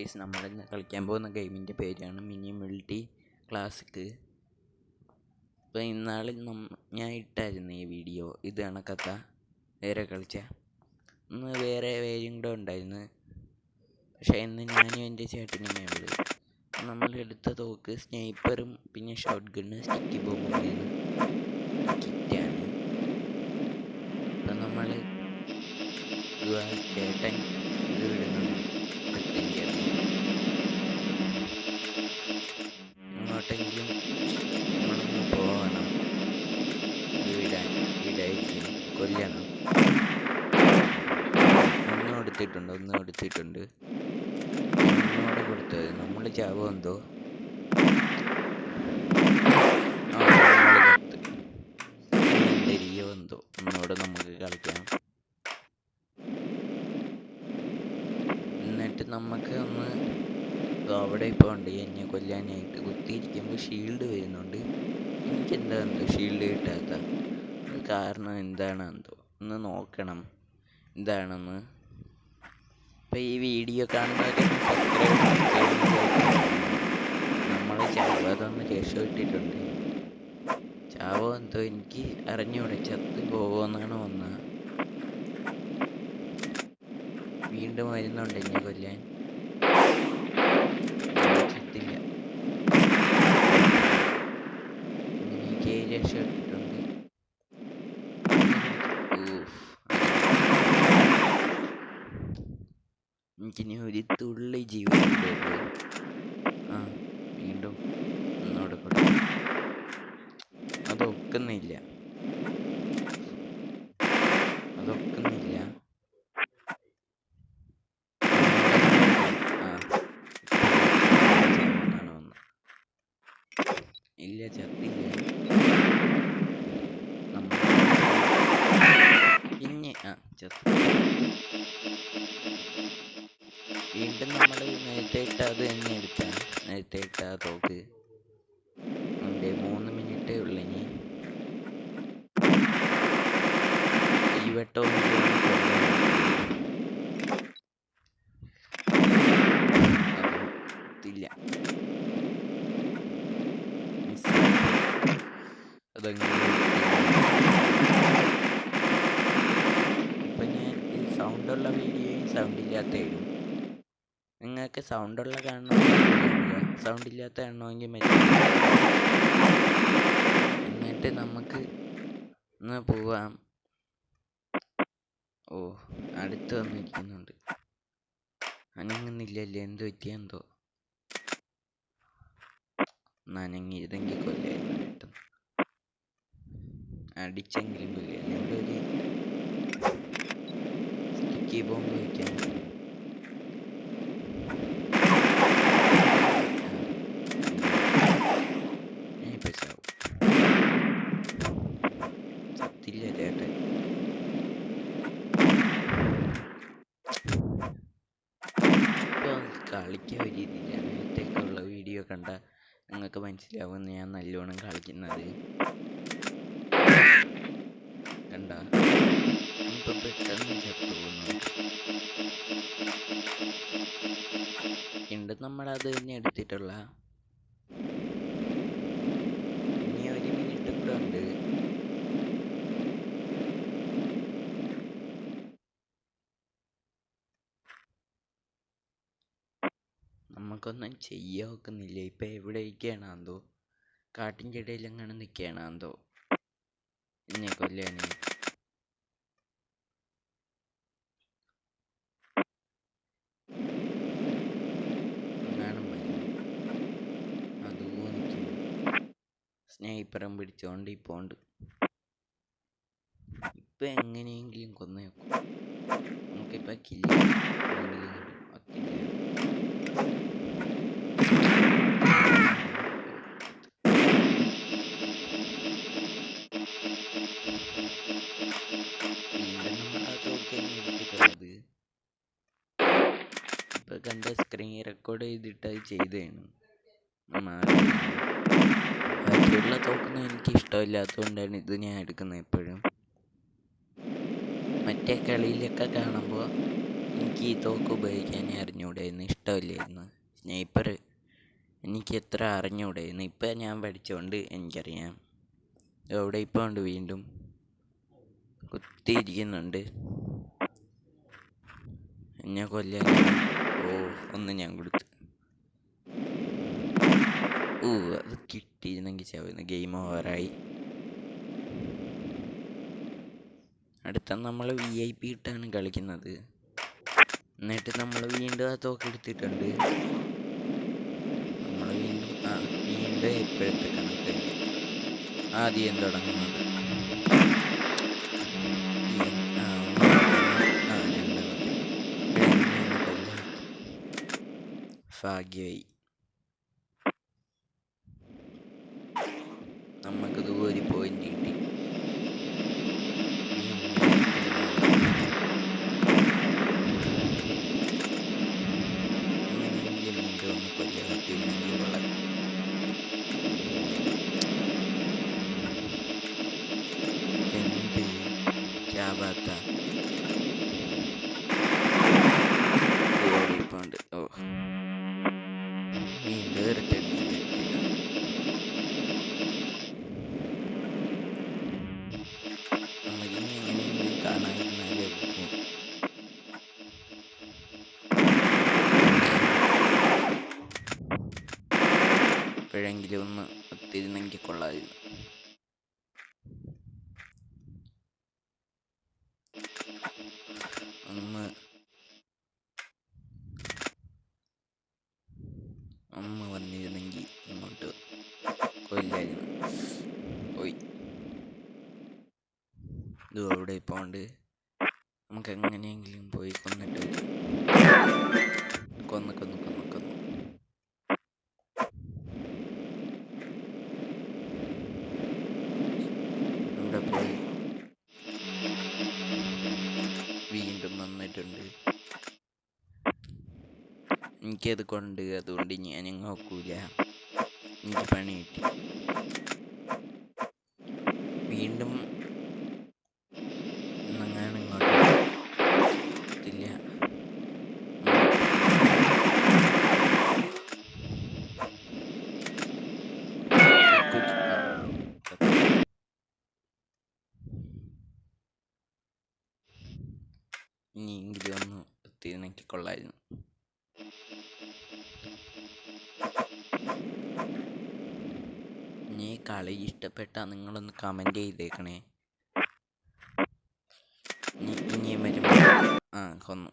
Guys, നമ്മളിന്ന് കളിക്കാൻ പോകുന്ന ഗെയിമിൻ്റെ പേരാണ് മിനി മൾട്ടി ക്ലാസിക്. അപ്പോൾ ഇന്നാൾ ഞാൻ ഇട്ടായിരുന്നു ഈ വീഡിയോ. ഇത് കണക്കത്ത വേറെ കളിച്ച ഇന്ന് വേറെ പേരും കൂടെ ഉണ്ടായിരുന്നു. പക്ഷേ ഇന്ന് ഞാനും എൻ്റെ ചേട്ടനുമേ ഉള്ളൂ. നമ്മൾ എടുത്ത തോക്ക് സ്നൈപ്പറും പിന്നെ ഷോട്ട് ഗണ്ണ് സ്റ്റിക്കി ബോംബും കിറ്റാണ്. അപ്പം നമ്മൾ ചേട്ടൻ ഇത് വിടുന്നുണ്ട്. എങ്ങോട്ടെങ്കിലും നമ്മളൊന്ന് പോകണം. വീടായിരിക്കും കൊല്ലണം. ഒന്ന് കൊടുത്തിട്ടുണ്ട്. ഒന്നോടെ കൊടുത്തത് നമ്മൾ ചാവോ എന്തോ. എന്തരിയോ എന്തോ. ഒന്നോടെ നമുക്ക് കളിക്കാം. എന്നിട്ട് നമുക്ക് ഒന്ന് അവിടെ ഇപ്പോൾ ഉണ്ട് എന്നെ കൊല്ലാനായിട്ട്. കുത്തിയിരിക്കുമ്പോൾ ഷീൽഡ് വരുന്നുണ്ട്. എനിക്കെന്താ എന്തോ ഷീൽഡ് കിട്ടാത്ത കാരണം എന്താണെന്തോ ഒന്ന് നോക്കണം എന്താണെന്ന്. ഇപ്പോൾ ഈ വീഡിയോ കാണുന്നവരെ നമ്മൾ ചാവാതൊന്ന് രക്ഷപ്പെട്ടിട്ടുണ്ട്. ചാവോ എന്തോ എനിക്ക് അറിഞ്ഞൂടെ. ചത്ത് പോവോന്നാണ് വന്നത്. വീണ്ടും വരുന്നുണ്ട് എന്നെ കൊല്ലാൻ. ചത്തില്ല. എനിക്ക് രക്ഷപ്പെട്ടിട്ടുണ്ട്. എനിക്കിനി ഒരു തുള്ളി ജീവനുണ്ട്. വീണ്ടും ഒന്നോടെ കൊടുക്കും. അതൊക്കുന്നില്ല. ഇല്ല, ചത്തില്ല. പിന്നെ ചത്തു. വീണ്ടും നമ്മൾ നേരത്തെ ഇട്ട അത് തന്നെ എടുക്കാം. നേരത്തെ ഇട്ട തോക്ക് ഉണ്ട്. 3 മിനിറ്റേ ഉള്ളു. ഇനി ഈ വട്ടം ഇല്ല. ഇപ്പം ഞാൻ സൗണ്ടുള്ള വീഡിയോയും സൗണ്ടില്ലാത്ത ഇടും. നിങ്ങൾക്ക് സൗണ്ടുള്ള കാണണമെങ്കിൽ സൗണ്ടില്ലാത്ത കാണണമെങ്കിൽ എന്നിട്ട് നമുക്ക് ഒന്ന് പോവാം. അടുത്ത് വന്നിരിക്കുന്നുണ്ട്. അനങ്ങുന്നില്ലല്ലേ, എന്ത് പറ്റിയെന്തോ. നനങ്ങിയതെങ്കിൽ കൊല്ലായിരുന്നു. പെട്ടെന്ന് അടിച്ചെങ്കിലും കൊല്ലായിരുന്നു. ഇവിടെ ഒരു സ്റ്റിക്കി ബോംബ് വയ്ക്കാൻ. ചത്തില്ല ചേട്ടൻ. ഇപ്പോൾ കളിക്കാൻ ഒരു രീതിയില്ല. നേരത്തേക്കുള്ള വീഡിയോ കണ്ട നിങ്ങൾക്ക് മനസ്സിലാവുമെന്ന് ഞാൻ നല്ലോണം കളിക്കുന്നത്. കണ്ട ഇപ്പൊ പെട്ടെന്ന് ചത്തു പോകുന്നു. നമ്മളത് തന്നെ എടുത്തിട്ടുള്ള. ഇനി 1 മിനിറ്റ് കൂടെ ഉണ്ട്. നമുക്കൊന്നും ചെയ്യാൻ ഒക്കുന്നില്ല. ഇപ്പം എവിടേക്കാണെന്തോ കാട്ടിൻ്റെ ഇടയിലെങ്ങനെ നിൽക്കുകയാണെന്തോ എന്നെ കൊല്ലാനായി. സ്നൈപ്പറും പിടിച്ചോണ്ട് ഇപ്പോണ്ട്. ഇപ്പം എങ്ങനെയെങ്കിലും കൊന്നേക്കും. നമുക്കിപ്പോൾ കില്ല് ഇപ്പം കണ്ട സ്ക്രീൻ റെക്കോർഡ് ചെയ്തിട്ട് അത് ചെയ്തതാണ്. ബാക്കിയുള്ള തോക്കൊന്നും എനിക്ക് ഇഷ്ടമില്ലാത്തതുകൊണ്ടാണ് ഇത് ഞാൻ എടുക്കുന്നത്. എപ്പോഴും മറ്റേ കളിയിലൊക്കെ കാണുമ്പോൾ എനിക്ക് ഈ തോക്ക് ഉപയോഗിക്കാനേ അറിഞ്ഞൂടായിരുന്നു, ഇഷ്ടമില്ലായിരുന്നു. സ്നൈപ്പർ എനിക്ക് എത്ര അറിഞ്ഞൂടായിരുന്നു. ഇപ്പം ഞാൻ പഠിച്ചുകൊണ്ട് എനിക്കറിയാം. അവിടെ ഇപ്പോൾ ഉണ്ട്, വീണ്ടും കുത്തിയിരിക്കുന്നുണ്ട് എന്നെ കൊല്ലാൻ. ഓ, ഒന്ന് ഞാൻ കൊടുത്തു. ഓ, അത് കിട്ടിയിരുന്നെങ്കിൽ ചാവുന്നു. ഗെയിം ഓവറായി. അടുത്ത നമ്മൾ VIP ഇട്ടാണ് കളിക്കുന്നത്. എന്നിട്ട് നമ്മൾ വീണ്ടും ആ തോക്കെടുത്തിട്ടുണ്ട്. നമ്മൾ വീണ്ടും എപ്പോഴത്തെ കണക്ക് ആദ്യം തുടങ്ങുന്നത്. ഭാഗ്യമായി. നമുക്കത് ഒരു പോയിന്റ് കിട്ടി. വീണ്ടും ഒന്ന് കൊല്ലത്തില്ലെങ്കിൽ കൊള്ളാം. എന്ത് ചാവാത്ത ഓടിപ്പോണ്ട്. ഓ, വീണ്ടും ഇരട്ടടിച്ചില്ല. നമുക്കിനി എങ്ങനെയെങ്കിലും കാണാതിരുന്നാലേ ഒക്കും. ഇപ്പോഴെങ്കിലും ഒന്ന് ഒത്തിരുന്നെങ്കിൽ കൊള്ളാമായിരുന്നു. അമ്മ വന്നിരുന്നെങ്കിൽ ഇങ്ങോട്ട് കൊല്ലായിരുന്നു. പോയി. ഇത് അവിടെ പോണ്ട്. നമുക്ക് എങ്ങനെയെങ്കിലും പോയി കൊന്നിട്ട് കൊന്നു. ഇവിടെ പോയി വീണ്ടും വന്നിട്ടുണ്ട്. എനിക്കത് കൊണ്ട്, അതുകൊണ്ട് ഞാൻ നോക്കൂല. എനിക്ക് പണി കിട്ടി. വീണ്ടും അങ്ങനെ ഇങ്ങോട്ട് ഇല്ല. ഇനിയെങ്കിലും ഒന്ന് എത്തിയിരുന്നെങ്കിൽ കൊള്ളായിരുന്നു. ഇനി കളി ഇഷ്ടപ്പെട്ടാൽ നിങ്ങളൊന്ന് കമൻറ്റ് ചെയ്തേക്കണേ. ഇനിയും വരുമ്പോൾ കൊന്നു.